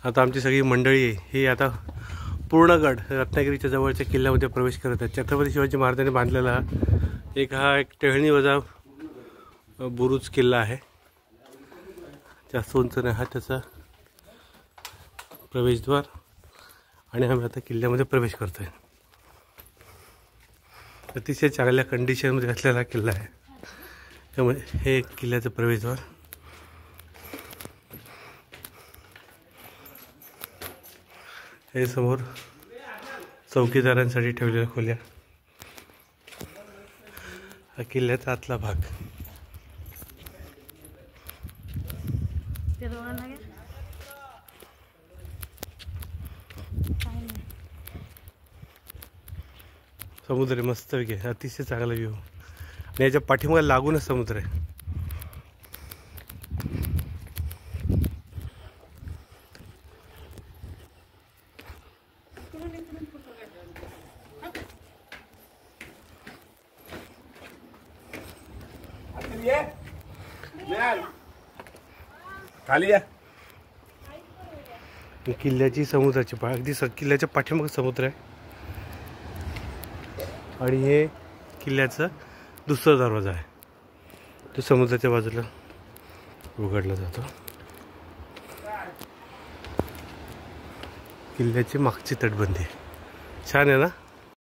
आता आमची सगळी मंडळी आहे ही आता पूर्णगड रत्नागिरीच्या जवळच्या किल्ल्यामध्ये प्रवेश करत आहेत। छत्रपती शिवाजी महाराजांनी बांधलेला एक टेहळणी वजा बुरुज किल्ला आहे। जास्त उंच नाही, हा त्याचा प्रवेशद्वार आणि आम्ही आता किल्ल्यामध्ये प्रवेश करतोय। अतिशय चांगल्या कंडिशनमध्ये असलेला किल्ला आहे, त्यामुळे हे किल्ल्याचं प्रवेशद्वार। हे समोर चौकीदारांसाठी ठेवलेल्या खोल्या, हा किल्ल्याचा आतला भाग। समुद्र मस्त आहे, अतिशय चांगला व्ह्यू आणि याच्या पाठीमागे लागूनच समुद्र आहे। खाली या किल्ल्याची समुद्राची अगदी किल्ल्याच्या पाठीमागे समुद्र आहे आणि हे किल्ल्याचा दुसरा दरवाजा आहे, तो समुद्राच्या बाजूला उघडला जातो। किल्ल्याची मागची तटबंदी छान आहे ना।